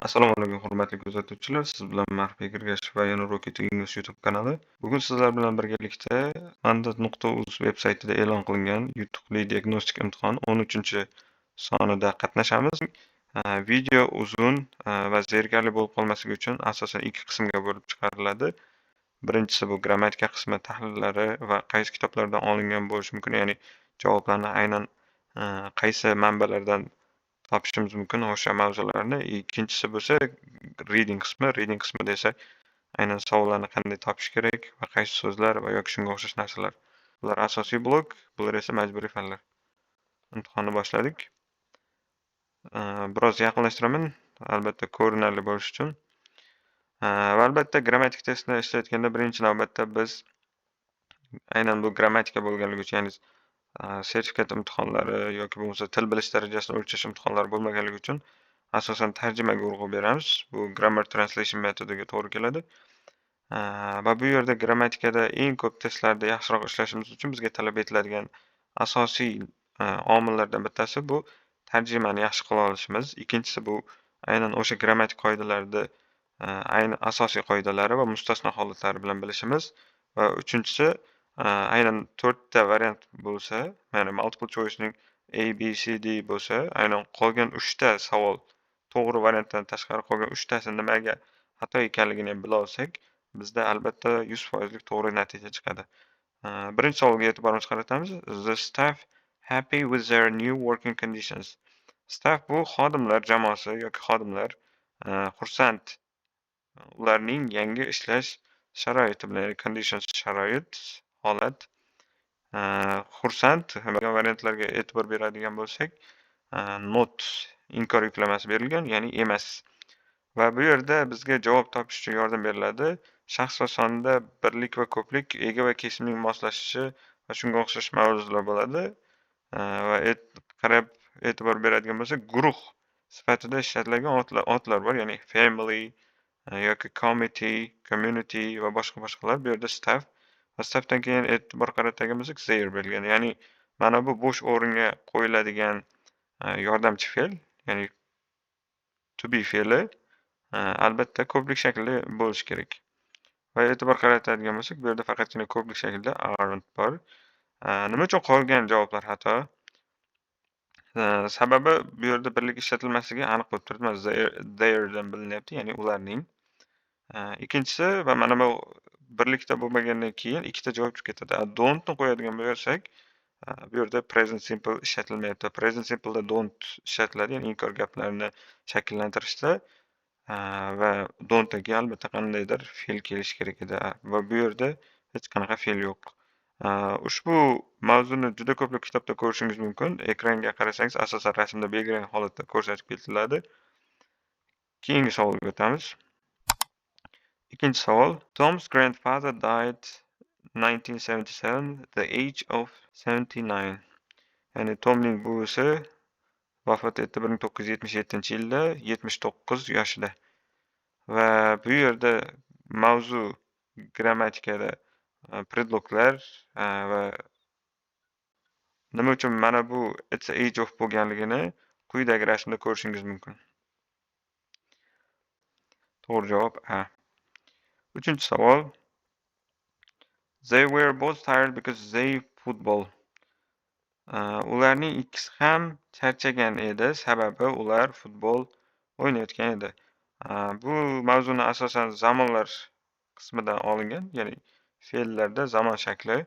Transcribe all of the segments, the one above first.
Assalomu alaykum, hurmatli kuzatuvchilar. Siz bilan Mahbek Ergashev va yana Rocket News YouTube kanali. Bugun sizlar bilan birgalikda Andad.uz veb-saytida e'lon qilingan yutuqli diagnostik imtihon 13-sonida qatnashamiz. Video uzun va zerikarli bo'lib qolmasligi uchun asosan ikki qismga bo'lib chiqariladi. Birinchisi bu grammatika qismi tahlillari va qaysi kitoblardan olingan bo'lishi mumkin, ya'ni javoblarni aynan qaysi manbalardan topishimiz mumkin o'sha mavzularni. Ikkinchisi bo'lsa reading qismi. Reading qismida esa aynan savollarni qanday topish kerak va qaysi so'zlar va yoki shunga o'xshash narsalar. Bular asosiy blok, bular esa majburiy fanlar. Imtihonni boshladik. Biroz yaqinlashtiraman, albatta ko'rinarli bo'lish uchun. Va albatta grammatik testni ishlayotganda birinchi navbatda biz aynan bu grammatika bo'lganligi uchun, ya'ni sertifikat imtihonlari yoki bo'lmasa til bilish darajasini o'lchash imtihonlari bo'lmaganligi uchun asosan tarjimaga urg'u beramiz. Bu grammar translation metodiga to'g'ri keladi. Va bu yerda grammatikada eng ko'p testlarda yaxshiroq ishlashimiz uchun bizga talab etiladigan asosiy omillardan bittasi bu tarjimani yaxshi qila olishimiz. Ikkinchisi bu aynan o'sha grammatik qoidalarni aynan asosiy qoidalari va mustasno holatlari bilan bilishimiz va uchinchisi aynan 4 ta variant bo'lsa, ya'ni multiple choice'ning A, B, C, D bo'lsa, aynan qolgan 3 ta savol to'g'ri variantdan tashqari qolgan 3 tasi nimaga xato ekanligini ham bila olsak, bizda albatta 100% to'g'ri natija chiqadi. Birinchi savolga e'tiborimizni qaratamiz. The staff happy with their new working conditions. Staff bu xodimlar jamoasi yoki xodimlar xursand ularning yangi ishlash sharoiti bilan, ya'ni conditions sharoit, holat. Xursand variantlarga e'tibor beradigan bo'lsak, not inkor yuklamasi berilgan, ya'ni emas. Va bu yerda bizga javob topish uchun yordam beriladi. Shaxs va sonda birlik va ko'plik, ega va kesimning moslashishi va shunga o'xshash mavzular bo'ladi. Va qarab e'tibor beradigan bo'lsak, guruh sifatida ishlatiladigan otlar bor, ya'ni family yoki committee, community va boshqalar. Bu yerda staff va staffdan keyin e'tibor qaratadigan bo'lsak, their berilgan. Ya'ni mana bu bo'sh o'ringa qo'yiladigan yordamchi fe'l, ya'ni to be fe'li albatta ko'plik shaklida bo'lishi kerak. Va e'tibor qaratadigan bo'lsak, bu yerda faqatgina ko'plik shaklida aren't bor. Nima uchun qolgan javoblar xato? Sababi bu yerda birlik ishlatilmasligi aniq bo'lib turibdi. Their'dan bilinyapti, ya'ni ularning. Ikkinchisi va mana bu birlikda bo'lmagandan keyin ikkita javob chiqib ketadi. Don'tni qo'yadigan bo'lsak, bu yerda present simple ishlatilmayapti. Present simple'da don't ishlatiladi, ya'ni inkor gaplarni shakllantirishda va don'tdan keyin albatta qandaydir fe'l kelishi kerak edi. Va bu yerda hech qanaqa fe'l yo'q. Ushbu mavzuni juda ko'plab kitobda ko'rishingiz mumkin. Ekranga qarasangiz asosan rasmda belgilangan holatda ko'rsatib ketiladi. Keyingi savolga o'tamiz. Ikkinchi savol. Tom's grandfather died 1977, the age of 79. Ya'ni Tomning buvisi vafot etdi 1977-yilda 79 yoshida. Va bu yerda mavzu grammatikada predloglar va nima uchun mana bu it's a age of bo'lganligini quyidagi rasmda ko'rishingiz mumkin. To'g'ri javob A. Uchinchi savol. They were both tired because they football. Ularning ikkisi ham charchagan edi, sababi ular futbol o'ynayotgan edi. Bu mavzuni asosan zamonlar qismidan olingan, ya'ni fe'llarda zamon shakli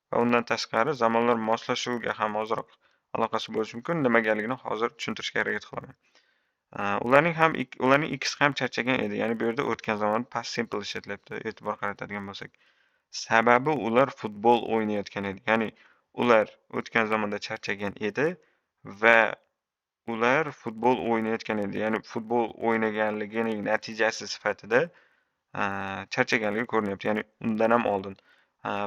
va undan tashqari zamonlar moslashuviga ham ozroq aloqasi bo'lishi mumkin. Nimagaligini hozir tushuntirishga harakat qilaman. Ularning ikkisi ham charchagan edi, ya'ni bu yerda o'tgan zamon past simple ishlatilyapti, e'tibor qaratadigan bo'lsak. Sababi ular futbol o'ynayotgan edi, ya'ni ular o'tgan zamonda charchagan edi va ular futbol o'ynayotgan edi, ya'ni futbol o'ynaganligining natijasi sifatida charchaganligi ko'rinyapti, ya'ni undan ham oldin.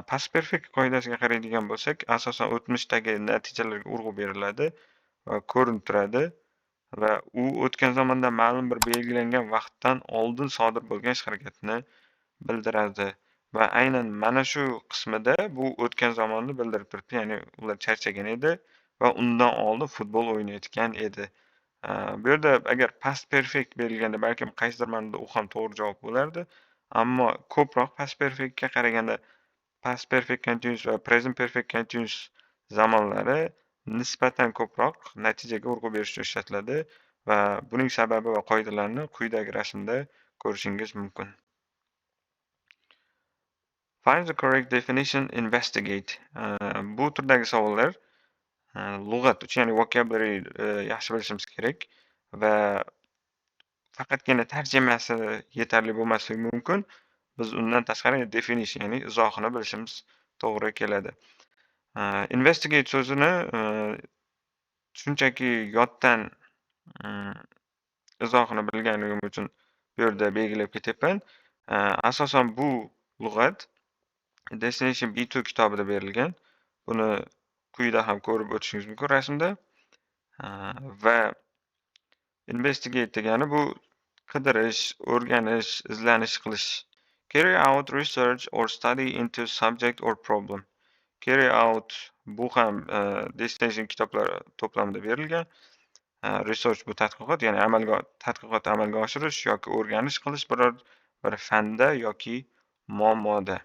Past perfect qoidasiga qaraydigan bo'lsak, asosan o'tmishdagi natijalarga urg'u beriladi va ko'rinib turadi va u o'tgan zamonda ma'lum bir belgilangan vaqtdan oldin sodir bo'lgan ish harakatni bildiradi va aynan mana shu qismida bu o'tgan zamonni bildirib turibdi, ya'ni ular charchagan edi va undan oldin futbol o'ynayotgan edi. Bu yerda agar past perfect berilganda balkim qaysidir ma'noda u ham to'g'ri javob bo'lardi. Ammo ko'proq past perfectga qaraganda past perfect continuous va present perfect continuous zamonlari nisbatan ko'proq natijaga urg'u berish uchun ishlatiladi va buning sababi va qoidalarini quyidagi rasmda ko'rishingiz mumkin. Find the correct definition, investigate. Bu turdagi savollar lug'at uchun, ya'ni vocabulary yaxshi bilishimiz kerak va faqatgina tarjimasi yetarli bo'lmasligi mumkin. Biz undan tashqari definition, ya'ni izohini bilishimiz to'g'ri keladi. Investigate so'zini shunchaki yoddan izohini bilganligim uchun bu yerda belgilab ketyapman. Asosan bu lug'at Destination B2 kitobida berilgan. Buni quyida ham ko'rib o'tishingiz mumkin rasmda. Va investigate degani bu qidirish, o'rganish, izlanish qilish. Carry out research or study into subject or problem. Carry out bu ham destination kitoblari to'plamida berilgan. Research bu tadqiqot, ya'ni tadqiqot amalga oshirish yoki o'rganish qilish bir fanda yoki muammoda.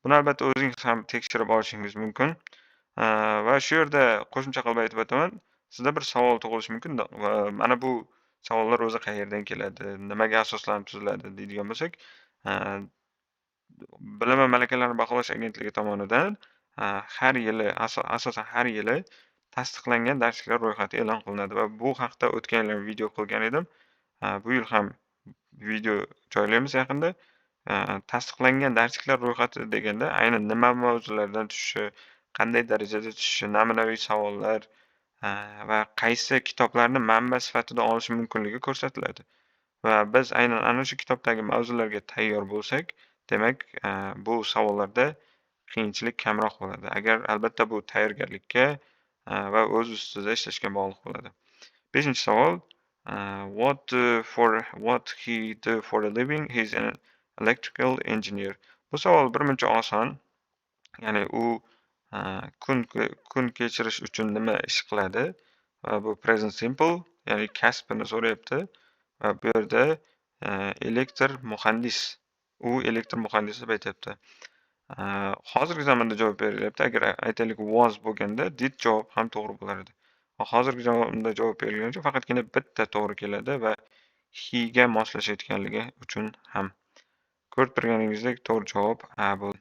Buni albatta o'zingiz ham tekshirib olishingiz mumkin. Va shu yerda qo'shimcha qilib aytib o'taman. Sizda bir savol tug'ilishi mumkin va mana bu savollar o'zi qayerdan keladi, nimaga asoslanib tuziladi deydigan bo'lsak, Bilim va malakalarni baholash agentligi tomonidan har yili asosan har yili tasdiqlangan darsliklar ro'yxati e'lon qilinadi va bu haqda o'tgan yili video qilgan edim. Bu yil ham video joylaymiz yaqinda. Tasdiqlangan darsliklar ro'yxati deganda aynan nima mavzulardan tushishi, qanday darajada tushishi, namunaviy savollar va qaysi kitoblarni manba sifatida olish mumkinligi ko'rsatiladi. Va biz aynan ana shu kitobdagi mavzularga tayyor bo'lsak, demak, bu savollarda qiyinchilik kamroq bo'ladi. Agar albatta bu tayyorgarlikka va o'z ustida ishlashga bog'liq bo'ladi. 5-savol. What he do for a living? He's an electrical engineer. Bu savol birmuncha oson. Ya'ni u kun kechirish uchun nima ish qiladi? Va bu present simple, ya'ni kasbini so'rayapti. Va bu yerda elektr muhandis. U elektr muhandis deb aytyapti. Hozirgi zamonda javob berilyapti. Agar aytaylik was bo'lganda did javob ham to'g'ri bo'lar edi. Hozirgi zamonda javob berilganicha faqatgina bitta to'g'ri keladi va he ga moslashayotganligi uchun ham. Ko'rib turganingizdek to'g'ri javob A bo'ldi.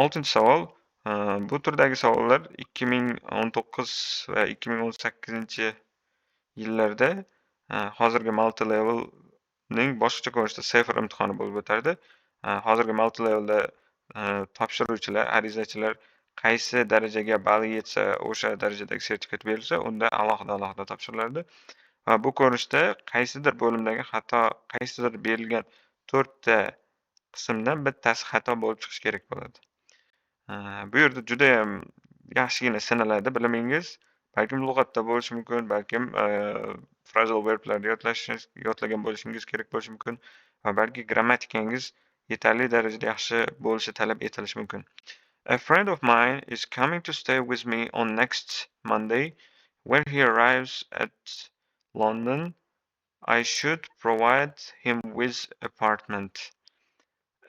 6-savol. Bu turdagi savollar 2019 va 2018-yillarda hozirgi multi levelning boshqacha ko'rinishda safer imtihoni bo'lib o'tardi. Hozirgi multi levelda topshiruvchilar, arizachilar qaysi darajaga bali yetsa, o'sha darajadagi sertifikat berilsa, unda alohida topshirilardi. Va bu ko'rinishda qaysidir bo'limdagi xato, qaysidir berilgan 4 ta qismdan bittasi xato bo'lib chiqishi kerak bo'ladi. Bu yerda juda ham yaxshigina sinaladi bilimingiz. Balkim lug'atda bo'lishi mumkin, balkim phrasal verblarni yodlagan bo'lishingiz kerak bo'lishi mumkin va balki grammatikangiz yetarli darajada yaxshi bo'lishi talab etilishi mumkin. A friend of mine is coming to stay with me on next Monday. When he arrives at London, I should provide him with apartment.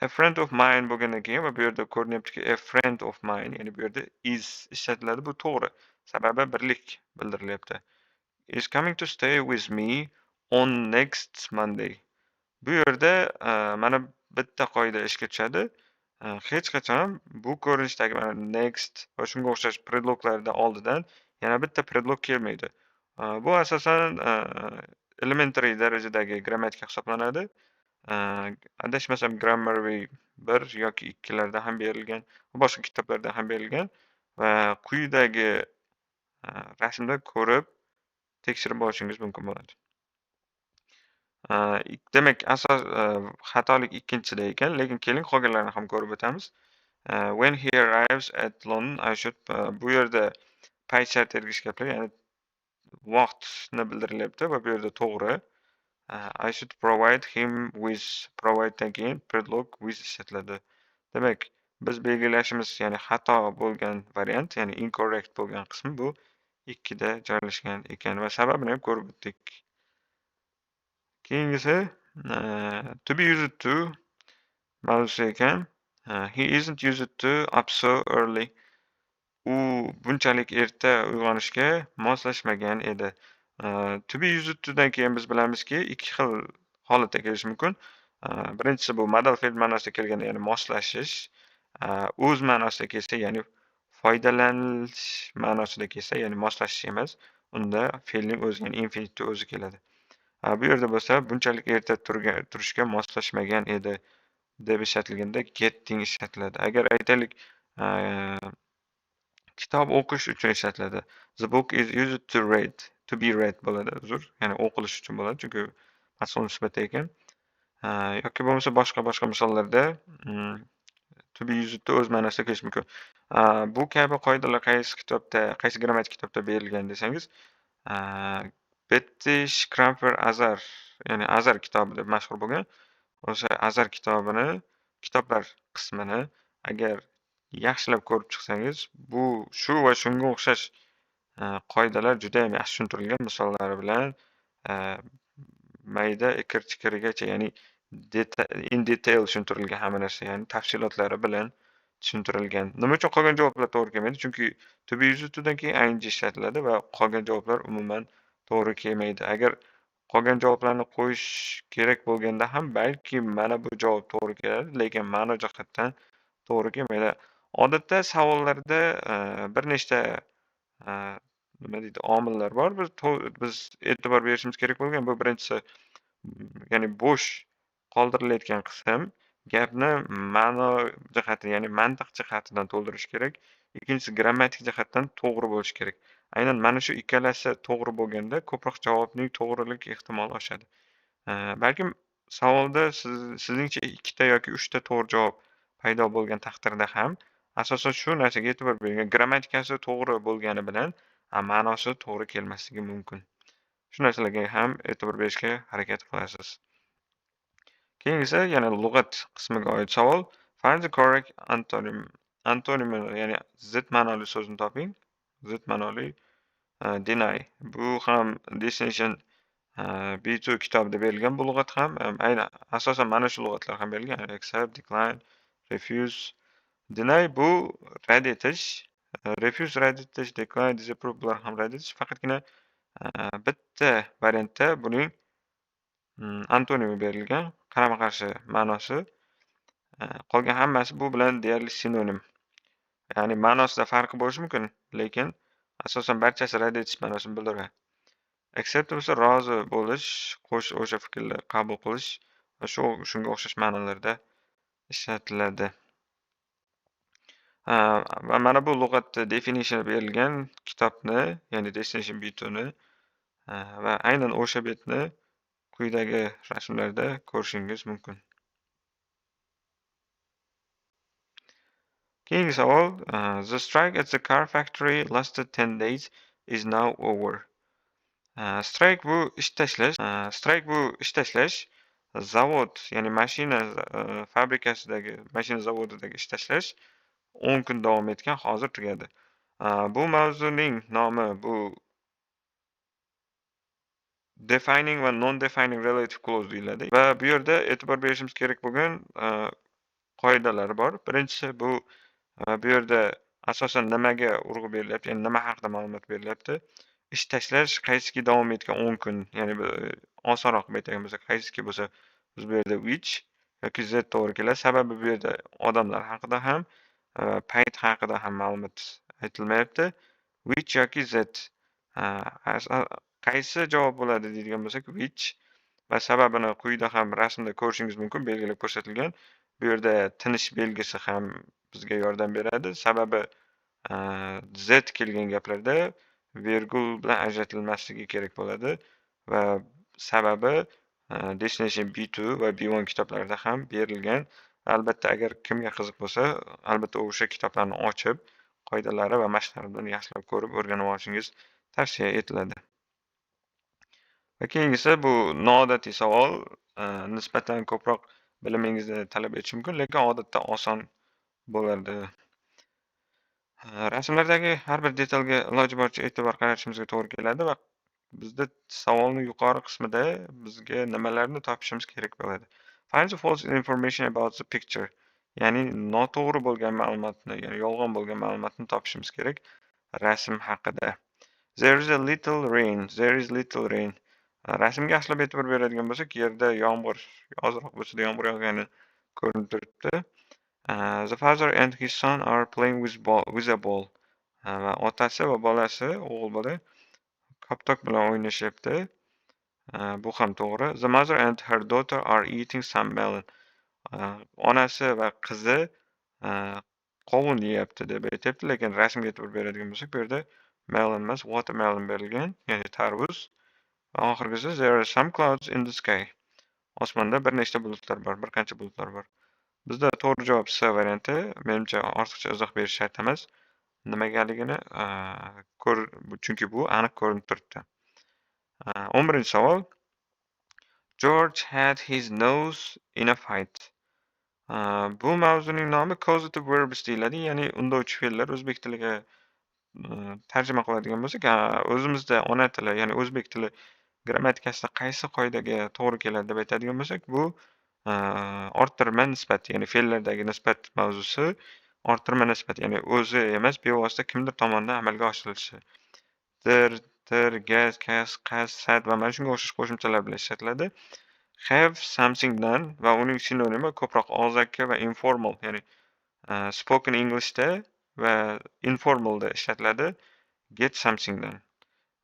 A friend of mine bo'lgandan keyin va bu yerda ko'rinyaptiki a friend of mine, ya'ni bu yerda is ishlatiladi. Bu to'g'ri. Sababi birlik bildirilyapti. Is coming to stay with me on next Monday. Bu yerda mana bitta qoida ishga tushadi. Hech qachon bu ko'rinishdagi mana next va shunga o'xshash predloglarda oldidan yana bitta predlog kelmaydi. Bu asosan elementary darajadagi grammatika hisoblanadi. Adashmasam Grammarly 1 yoki 2 larda ham berilgan, boshqa kitoblarda ham berilgan va quyidagi rasmda ko'rib tekshirib olishingiz mumkin bo'ladi. Demak, asos xatolik ikkinchida ekan, lekin keling qolganlarini ham ko'rib o'tamiz. When he arrives at London, I should bu yerda pay chart ergishgan, ya'ni vaqtni bildirilyapti va bu yerda to'g'ri. I should provide him with providedan keyin predlog with ishlatiladi. Demak, biz belgilashimiz, ya'ni xato bo'lgan variant, ya'ni incorrect bo'lgan qismi bu ikkida joylashgan ekan va sababini ham ko'rib o'tdik. Keyingisi to be used to mavzusi ekan. He isn't used to up so early. U bunchalik erta uyg'onishga moslashmagan edi. To be used to'dan keyin biz bilamizki, ikki xil holatda kelishi mumkin. Birinchisi bu modal fe'l ma'nosida kelganda, ya'ni moslashish. O'z ma'nosida kelsa, ya'ni foydalanish ma'nosida kelsa, ya'ni moslashish emas, unda fe'lning o'zi, ya'ni infinitiv o'zi keladi. Bu yerda bo'lsa, bunchalik erta turishga moslashmagan edi deb ishlatilganda getting ishlatiladi. Agar aytaylik, kitob o'qish uchun ishlatiladi. The book is used to read, to be read bo'ladi, uzr. Ya'ni o'qilish uchun bo'ladi, chunki mas'ul sifat ekan. Yoki bo'lmasa boshqa misollarda to be used to o'z ma'nosida kelishi mumkin. Bu kabi qoidalar qaysi grammatik kitobda berilgan desangiz, British Grammar Azar, ya'ni Azar kitobi deb mashhur bo'lgan. O'sha Azar kitoblar qismini agar yaxshilab ko'rib chiqsangiz, bu shu va shunga o'xshash qoidalar juda ham yaxshi tushuntirilgan misollari bilan mayda ikir-chikirigacha, ya'ni in detail tushuntirilgan hamma narsa, ya'ni tafsilotlari bilan tushuntirilgan. Nima uchun qolgan javoblar to'g'ri kelmaydi? Chunki to be used to'dan keyin ing ishlatiladi va qolgan javoblar umuman to'g'ri kelmaydi. Agar qolgan javoblarni qo'yish kerak bo'lganda ham balki mana bu javob to'g'ri keladi, lekin ma'no jihatdan to'g'ri kelmaydi. Odatda savollarda bir nechta nima deydi, omillar bor. Biz e'tibor berishimiz kerak bo'lgan bu birinchisi, ya'ni bo'sh qoldirilayotgan qism gapni ma'no jihati, ya'ni mantiq jihatidan to'ldirish kerak. Ikkinchisi grammatik jihatdan to'g'ri bo'lishi kerak. Aynan mana shu ikkalasi to'g'ri bo'lganda ko'proq javobning to'g'rilik ehtimoli oshadi. Balkim savolda sizningcha ikkita yoki uchta to'g'ri javob paydo bo'lgan taqdirda ham asosan shu narsaga e'tibor bering. Grammatikasi to'g'ri bo'lgani bilan ma'nosi to'g'ri kelmasligi mumkin. Shu narsalarga ham e'tibor berishga harakat qilasiz. Keyingisi yana lug'at qismiga oid savol. Find the correct antonym. Antonym, ya'ni zid ma'noli so'zni toping. Zid ma'noli deny. Bu ham Destination B2 kitobida berilgan. Bu lug'at ham aynan asosan mana shu lug'atlar ham berilgan. Accept, decline, refuse. Deny bu rad etish. Refuse rad etish, decline disapprove bular ham rad etish. Faqatgina bitta variantda buning antonimi berilgan, qarama-qarshi ma'nosi. Qolgan hammasi bu bilan deyarli sinonim. Ya'ni ma'nosida farqi bo'lishi mumkin, lekin asosan barchasi rad etish ma'nosini bildiradi. Accept bo'lsa rozi bo'lish, o'sha fikrni qabul qilish va shunga o'xshash ma'nolarda ishlatiladi. Va mana bu lug'atda definition berilgan kitobni, ya'ni Destination B2ni va aynan o'sha betni quyidagi rasmlarda ko'rishingiz mumkin. Keyingi savol. The strike at the car factory lasted 10 days is now over. Strike bu ish tashlash. Zavod, ya'ni mashina fabrikasidagi, mashina zavodidagi ish tashlash 10 kun davom etgan, hozir tugadi. Bu mavzuning nomi bu defining va non-defining relative clause deyiladi. Va bu yerda e'tibor berishimiz kerak bo'lgan qoidalar bor. Birinchisi bu yerda asosan nimaga urg'u berilyapti, ya'ni nima haqida ma'lumot berilyapti. Ish tashlash qaysiki davom etgan 10 kun, ya'ni osonroq aytadigan bo'lsak, qaysiki bo'lsa, biz bu yerda which yoki z to'g'ri keladi. Sababi bu yerda odamlar haqida ham, payt haqida ham ma'lumot aytilmayapti. Which yoki z. Qaysi javob bo'ladi deydigan bo'lsak, which va sababini quyida ham rasmda ko'rishingiz mumkin, belgilab ko'rsatilgan. Bu yerda tinish belgisi ham bizga yordam beradi. Sababi z kelgan gaplarda vergul bilan ajratilmasligi kerak bo'ladi va sababi Destination B2 va B1 kitoblarida ham berilgan. Albatta, agar kimga qiziq bo'lsa, albatta o'sha kitoblarni ochib, qoidalari va mashqlaridan yaxshilab ko'rib o'rganib olishingiz tavsiya etiladi. Va keyingisi bu noodatiy savol, nisbatan ko'proq bilimingizni talab etishi mumkin, lekin odatda oson bo'ladi. Rasmlardagi har bir detalga iloji boricha e'tibor qaratishimizga to'g'ri keladi va bizda savolni yuqori qismida bizga nimalarni topishimiz kerak bo'ladi. Find the false information about the picture. Ya'ni noto'g'ri bo'lgan ma'lumotni, ya'ni yolg'on bo'lgan ma'lumotni topishimiz kerak rasm haqida. There is a little rain. There is little rain. Rasmga aslab e'tibor beradigan bo'lsak, yerda yomg'ir, ozroq bo'lsa-da yomg'ir yog'gani ko'rinib turibdi. The father and his son are playing with a ball. Va otasi va bolasi, o'g'il bola koptok bilan o'ynashyapti. Bu ham to'g'ri. The mother and her daughter are eating some melon. Onasi va qizi qovun yeyapti deb aytyapti, lekin rasmga e'tibor beradigan bo'lsak, bu yerda melon emas, watermelon berilgan, ya'ni tarvuz. Va oxirgisi there are some clouds in the sky. Osmonda bir nechta bulutlar bor, bir qancha bulutlar bor. Bizda to'g'ri javob C varianti. Menimcha ortiqcha izoh berish shart emas. Nimagaligini chunki bu aniq ko'rinib turibdi. 11-savol. George had his nose in a fight. Bu mavzuning nomi causative verbs deyiladi, ya'ni undovchi fe'llar o'zbek tiliga tarjima qiladigan bo'lsak, o'zimizda ona tili, ya'ni o'zbek tili grammatikasida qaysi qoidaga to'g'ri keladi deb aytadigan bo'lsak, bu orttirma nisbat, ya'ni fe'llardagi nisbat mavzusi orttirma nisbat, ya'ni o'zi emas, bevosita kimdir tomonidan amalga oshirilishi. Dir, gas, qas, sad va mana shunga o'xshash qo'shimchalar bilan ishlatiladi. Have something done va uning sinonimi ko'proq og'zaki va informal, ya'ni spoken Englishda va informalda ishlatiladi. Get something done.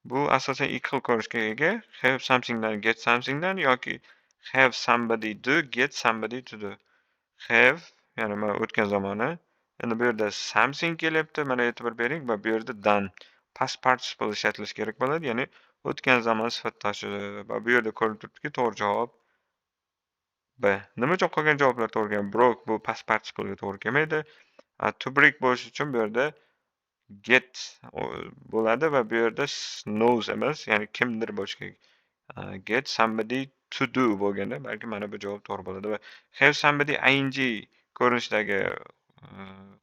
Bu asosan ikki xil ko'rinishga ega. Have something done, get something done yoki have somebody do, get somebody to do. Have, ya'ni mana o'tgan zamoni. Endi bu yerda something kelyapti, mana e'tibor bering va bu yerda done. Past participle ishlatilishi kerak bo'ladi, ya'ni o'tgan zamon sifatdoshi va bu yerda ko'rinib turibdiki, to'g'ri javob B. Nima uchun qolgan javoblar to'g'ri kelgan? Broke bu past participle'ga to'g'ri kelmaydi. To break bo'lish uchun bu yerda get bo'ladi va bu yerda knows emas, ya'ni kimdir bo'lishi kerak. Get somebody to do bo'lganda balki mana bu javob to'g'ri bo'ladi va have somebody ing ko'rinishidagi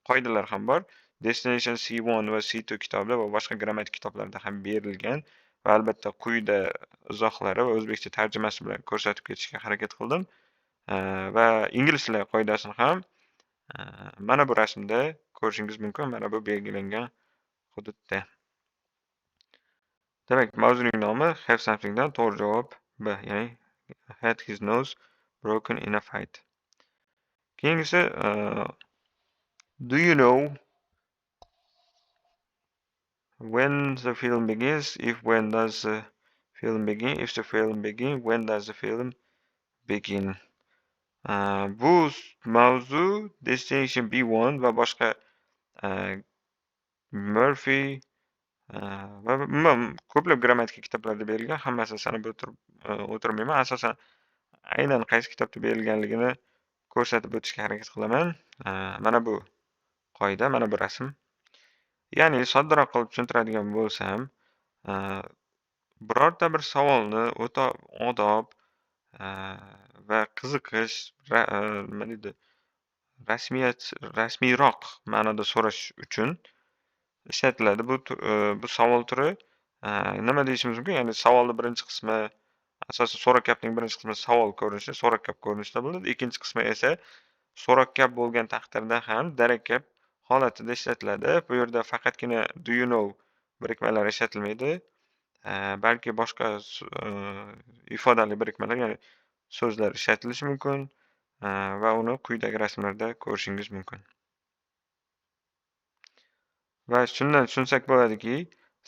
qoidalar ham bor. Destination C1 va C2 kitobida va boshqa grammatik kitoblarda ham berilgan va albatta quyida izohlari va o'zbekcha tarjimasi bilan ko'rsatib ketishga harakat qildim. Va ingliz tili qoidasini ham mana bu rasmda ko'rishingiz mumkin. Mana bu belgilangan hududda. Demak, mavzuning nomi have something dan to'g'ri javob B, ya'ni had his nose broken in a fight. Keyingisi do you know when the film begins? If when does the film begin? If the film begin, when does the film begin? Bu mavzu Destination B1 va boshqa Murphy va ko'plab grammatika kitoblarda berilgan. Hammasini sanab o'tirmayman. Asosan aynan qaysi kitobda berilganligini ko'rsatib o'tishga harakat qilaman. Mana bu qoida, mana bu rasm. Ya'ni soddroq qilib tushuntiradigan bo'lsam, birorta bir savolni o'ta odob va qiziqish, nima deydi, rasmiyroq ma'noda so'rash uchun ishlatiladi. Bu savol turi nima deyishimiz mumkin? Ya'ni savolni birinchi qismi, asosan so'roq-gapning birinchi qismi savol ko'rinishida, so'roq-gap ko'rinishida bo'ladi. Ikkinchi qismi esa so'roq-gap bo'lgan taqdirda ham darak-gap holatida ishlatiladi. Bu yerda faqatgina do you know birikmalari ishlatilmaydi. Balki boshqa ifodali birikmalar, ya'ni so'zlar ishlatilishi mumkin va uni quyidagi rasmlarda ko'rishingiz mumkin. Va shundan tushunsak bo'ladiki,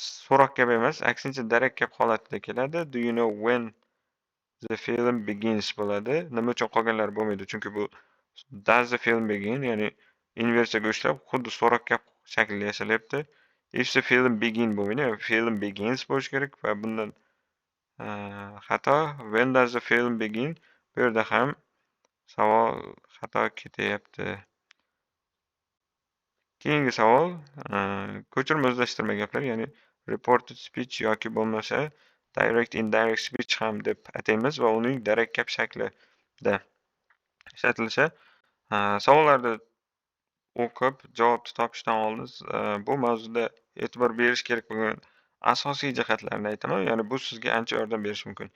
so'roq gap emas, aksincha darak gap holatida keladi. Do you know when the film begins bo'ladi. Nima uchun qolganlari bo'lmaydi? Chunki bu does the film begin, ya'ni inversiyaga ushlab xuddi so'roq gap shaklida yashalyapti. If the film begin bo'lmaydi, film begins bo'lishi kerak va bundan xato. When does the film begin? Bu yerda ham savol xato ketyapti. Keyingi savol ko'chirma o'zlashtirma gaplar, ya'ni reported speech yoki bo'lmasa direct indirect speech ham deb ataymiz va uning darak gap shaklida ishlatilishi. Savollarda o'qib, javobni topishdan oldin bu mavzuda e'tibor berish kerak bo'lgan asosiy jihatlarni aytaman. Ya'ni bu sizga ancha yordam berishi mumkin.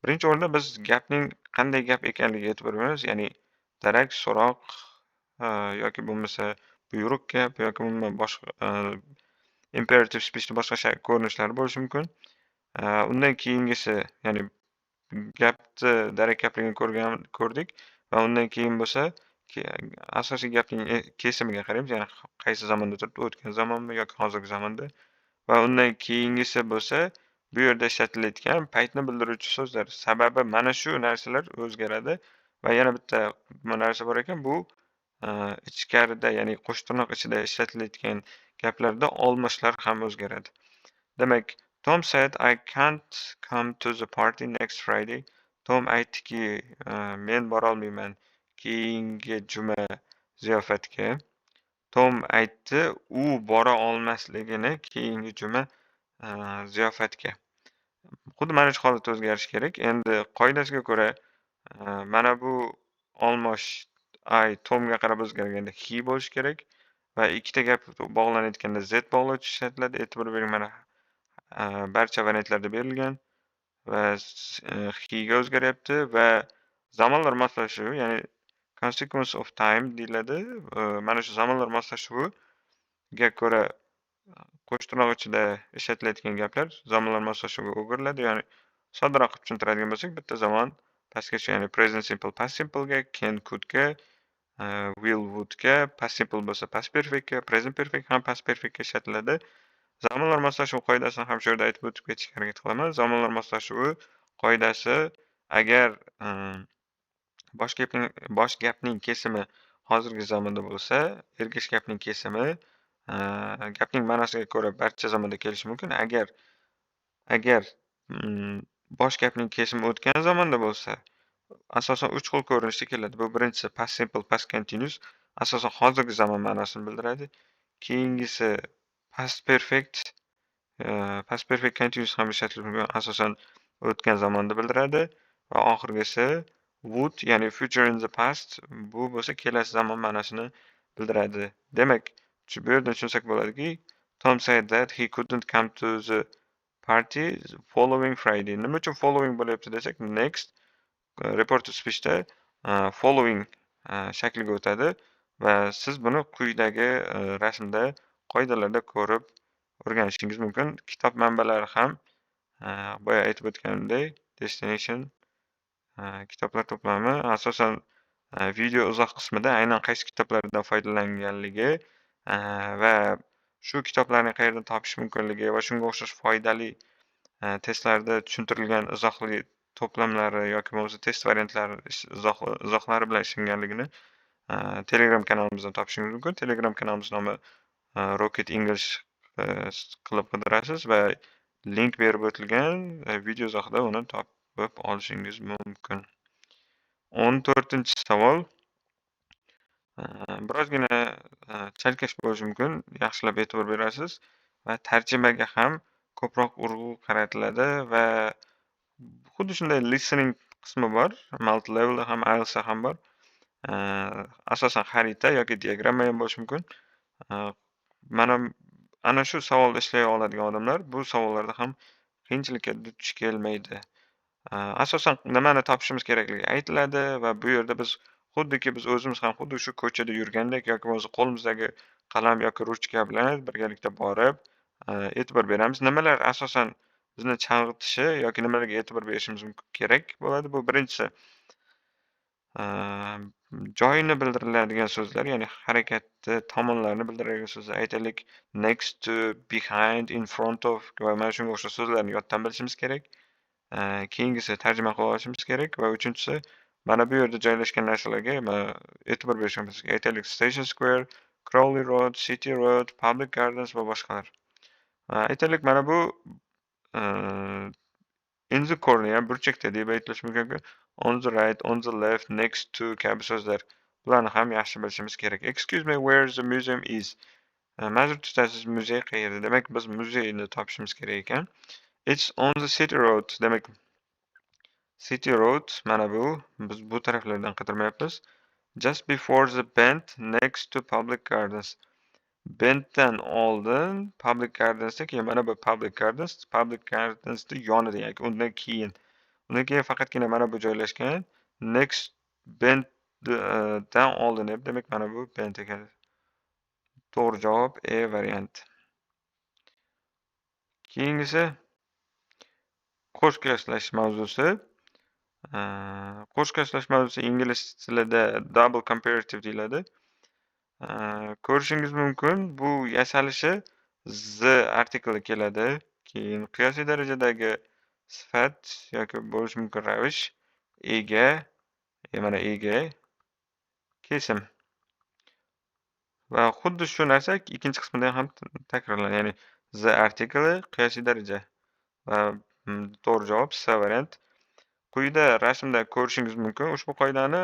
Birinchi o'rinda biz gapning qanday gap ekanligiga e'tibor beramiz. Ya'ni darak, so'roq, yoki bo'lmasa buyruq gap yoki umuman boshqa imperative speech'ni boshqa ko'rinishlari bo'lishi mumkin. Undan keyingisi, ya'ni gapni darak gapligini ko'rdik va undan keyin bo'lsa ke asosiy gapning kesimiga qaraymiz. Ya'ni qaysi zamonda turibdi, o'tgan zamonmi yoki hozirgi zamonda va undan keyingisi bo'lsa, bu yerda ishlatilayotgan paytni bildiruvchi so'zlar. Sababi mana shu narsalar o'zgaradi va yana bitta narsa bor ekan, bu ichkarida, ya'ni qo'sh tirnoq ichida ishlatilayotgan gaplarda olmoslar ham o'zgaradi. Demak, Tom said I can't come to the party next Friday. Tom aytdiki, men borolmayman keyingi juma ziyofatga. Tom aytdi, u bora olmasligini keyingi juma ziyofatga. Xuddi mana shu holat o'zgarishi kerak. Endi qoidasiga ko'ra, mana bu olmosh I Tomga qarab o'zgarganda he bo'lishi kerak va ikkita gap bog'lanayotganda z bog'lovchi ishlatiladi. E'tibor bering, mana barcha variantlarda berilgan va he ga o'zgaryapti va zamonlar moslashuvi, ya'ni consequence of time deyiladi. Mana shu zamonlar moslashuviga ko'ra qo'sh tirnoq ichida ishlatilayotgan gaplar zamonlar moslashuviga o'giriladi. Ya'ni soddaloq qilib tushuntiradigan bo'lsak, bitta zamon pastga tushadi. Ya'ni present simple past simple'ga, can could'ga, will would ga, past simple bo'lsa past perfect'ga, present perfect ham past perfect'ga ishlatiladi. Zamonlar moslashuvi qoidasini ham shu yerda aytib o'tib ketishga harakat qilaman. Zamonlar moslashuvi qoidasi agar bosh gapning kesimi hozirgi zamonda bo'lsa, ergash gapning kesimi gapning ma'nosiga ko'ra barcha zamonda kelishi mumkin. Agar bosh gapning kesimi o'tgan zamonda bo'lsa, asosan 3 xil ko'rinishda keladi. Bu birinchisi past simple, past continuous, asosan hozirgi zamon ma'nosini bildiradi. Keyingisi past perfect, past perfect continuous ham ishlatilib turgan, asosan o'tgan zamonni bildiradi va oxirgisi would, ya'ni future in the past, bu bo'lsa kelasi zamon ma'nosini bildiradi. Demak, bu yerdan tushunsak bo'ladiki, Tom said that he couldn't come to the party following Friday. Nima uchun following bo'lyapti desak, next report to speech'da following shakliga o'tadi va siz buni quyidagi rasmda, qoidalarda ko'rib o'rganishingiz mumkin. Kitob manbalari ham boya aytib o'tganimdek, destination kitoblar to'plami asosan video izoh qismida aynan qaysi kitoblardan foydalanganligi va shu kitoblarni qayerdan topish mumkinligi va shunga o'xshash foydali testlarda tushuntirilgan izohli to'plamlari yoki bo'lmasa test variantlari izohlari bilan ishlanganligini Telegram kanalimizdan topishingiz mumkin. Telegram kanalimiz nomi Rocket English qilib qidirasiz va link berib o'tilgan video izohida uni topib olishingiz mumkin. 14-savol birozgina chalkash bo'lishi mumkin. Yaxshilab e'tibor berasiz va tarjimaga ham ko'proq urg'u qaratiladi va xuddi shunday listening qismi bor. Multi-level'da ham, IELTS'da ham bor. Asosan xarita yoki diagramma ham bo'lishi mumkin. Mana ana shu savolda ishlay oladigan odamlar bu savollarda ham qiyinchilikka duch kelmaydi. Asosan nimani topishimiz kerakligi aytiladi va bu yerda biz xuddiki biz o'zimiz ham xuddi shu ko'chada yurgandek yoki bo'lmasa qo'limizdagi qalam yoki ruchka bilan birgalikda borib e'tibor beramiz. Nimalar asosan bizni chalg'itishi yoki nimalarga e'tibor berishimiz kerak bo'ladi? Bu birinchisi joyini bildiriladigan so'zlar, ya'ni harakatni tomonlarini bildiradigan so'zlar. Aytaylik, next to, behind, in front of va mana shunga o'xshash so'zlarni yoddan bilishimiz kerak. Keyingisi tarjima qilib olishimiz kerak va uchinchisi mana bu yerda joylashgan narsalarga e'tibor berishimiz kerak. Aytaylik, Station Square, Crowley Road, City Road, Public Gardens va boshqalar. Aytaylik, mana bu in the corner, ya'ni burchakda deb aytilishi mumkin. On the right, on the left, next to kabi so'zlar. Bularni ham yaxshi bilishimiz kerak. Excuse me, where the museum is? Ma'zur tutasiz, muzey qayerda? Demak, biz muzeyni topishimiz kerak ekan. It's on the city road. Demak, city road mana bu. Biz bu taraflardan qidirmayapmiz. Just before the bend next to public gardens. Benddan oldin public gardensda keyin mana bu public gardensni yonida, ya'ni undan keyin. Undan keyin faqatgina mana bu joylashgan. Next bend dan oldin deb, demak mana bu bend ekan. To'g'ri javob E varianti. Keyingisi qo'shqa yoslash mavzusi. Qo'shqa yoslash mavzusi ingliz tilida double comparative deyiladi. Ko'rishingiz mumkin, bu yasalishi z artikli keladi. Keyin qiyosiy darajadagi sifat yoki bo'lishi mumkin ravish ega, mana ega kesim. Va xuddi shu narsa ikkinchi qismida ham takrorlanadi. Ya'ni the artikli qiyosiy daraja. Va to'g'ri javob C variant. Quyida rasmda ko'rishingiz mumkin. Ushbu qoidani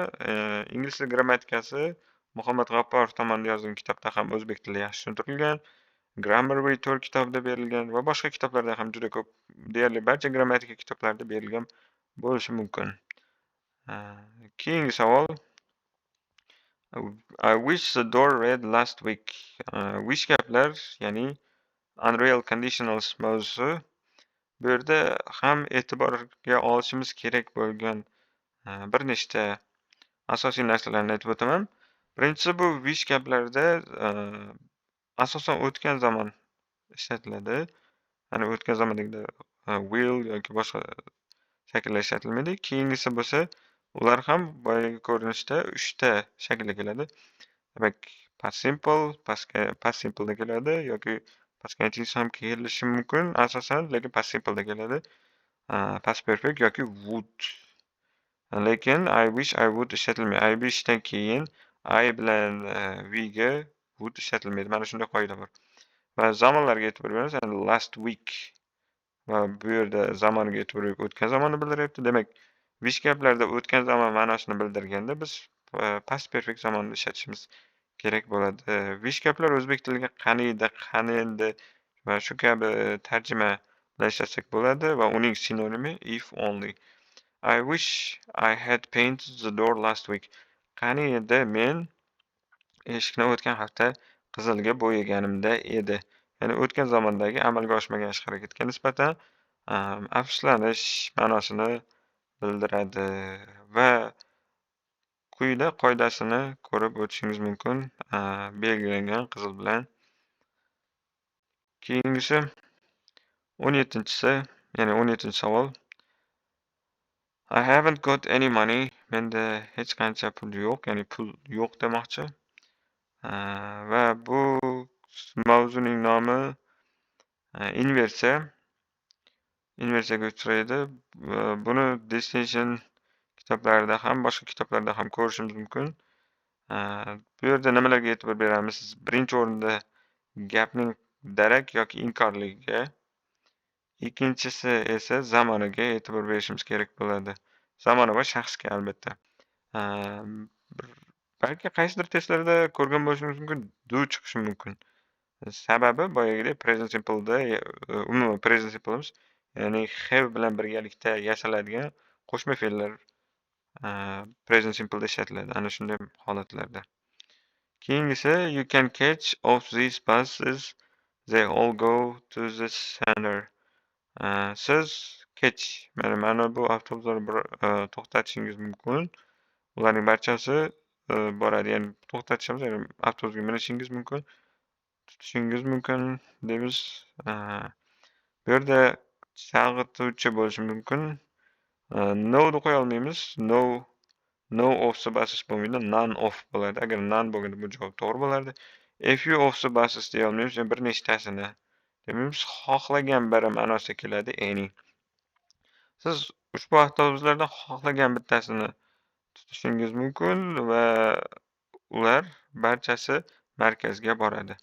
ingliz tili grammatikasi Muhammad G'affarov tomonidan yozilgan kitobda ham o'zbek tilida yaxshi tushuntirilgan. Grammar Way Tour kitobida berilgan va boshqa kitoblarda ham juda ko'p, deyarli barcha grammatika kitoblarida berilgan bo'lishi mumkin. Keyingi savol. I wish the door read last week. Wish gaplar, ya'ni unreal conditionals mavzusi. Bu yerda ham e'tiborga olishimiz kerak bo'lgan bir nechta asosiy narsalarni aytib o'taman. Birinchisi, bu wish gaplarda asosan o'tgan zamon ishlatiladi. Ya'ni o'tgan zamondagida will yoki boshqa shaklda ishlatilmaydi. Keyingisi bo'lsa, ular ham boyagi ko'rinishda 3 ta shaklda keladi. Demak, past simple, past simple da keladi yoki past continuous ham kelishi mumkin asosan, lekin past simple da keladi. Past perfect yoki would. Lekin I wish I would ishlatilmaydi. I wish dan keyin I bilan we ga would ishlatilmaydi. Mana shunday qoida bor. Va zamonlarga e'tibor beramiz. Ya'ni last week va bu yerda zamoniga e'tibor berib o'tgan zamonni bildiryapti. Demak, wish gaplarda o'tgan zamon ma'nosini bildirganda biz past perfect zamonni ishlatishimiz kerak bo'ladi. Wish gaplar o'zbek tiliga qaniydi, qanendi va shu kabi tarjima bilan ishlatsak bo'ladi va uning sinonimi if only. I wish I had painted the door last week. Qani edi men eshikni o'tgan hafta qizilga bo'yaganimda edi. Ya'ni o'tgan zamondagi amalga oshmagan ish harakatga nisbatan afsuslanish ma'nosini bildiradi va quyida qoidasini ko'rib o'tishingiz mumkin, belgilangan qizil bilan. Keyingisi 17-si, ya'ni 17-savol. I haven't got any money. Menda hech qancha pul yo'q, ya'ni pul yo'q demoqchi. Va bu mavzuning nomi inversiyaga uchraydi. Buni Destination kitoblarida ham, boshqa kitoblarda ham ko'rishimiz mumkin. Bu yerda nimalarga e'tibor beramiz? Birinchi o'rinda gapning darak yoki inkorligiga, ikkinchisi esa zamoniga e'tibor berishimiz kerak bo'ladi. Zamoni va shaxsga albatta. Balki qaysidir testlarda ko'rgan bo'lishingiz mumkin, do chiqishi mumkin. Sababi boyagidek present simple'da umuman present simple'imiz, ya'ni have bilan birgalikda yasaladigan qo'shma fe'llar present simple'da ishlatiladi ana shunday holatlarda. Keyingisi you can catch of these buses, they all go to the center. Siz catch, mana bu avtobuslarni to'xtatishingiz mumkin. Ularning barchasi boradi, ya'ni to'xtatishimiz, ya'ni avtobusga minishingiz mumkin, tutishingiz mumkin deymiz. Bu yerda chalg'ituvchi bo'lishi mumkin. No ni qo'ya olmaymiz. No of the buses bo'lmaydi, none of bo'ladi. Agar none bo'lganda bu javob to'g'ri bo'lardi. A few of the buses deya olmaymiz, ya'ni bir nechtasini demaymiz. Xohlagan biri ma'nosida keladi, any. Siz ushbu avtobuslardan xohlagan bittasini tutishingiz mumkin va ular barchasi markazga boradi.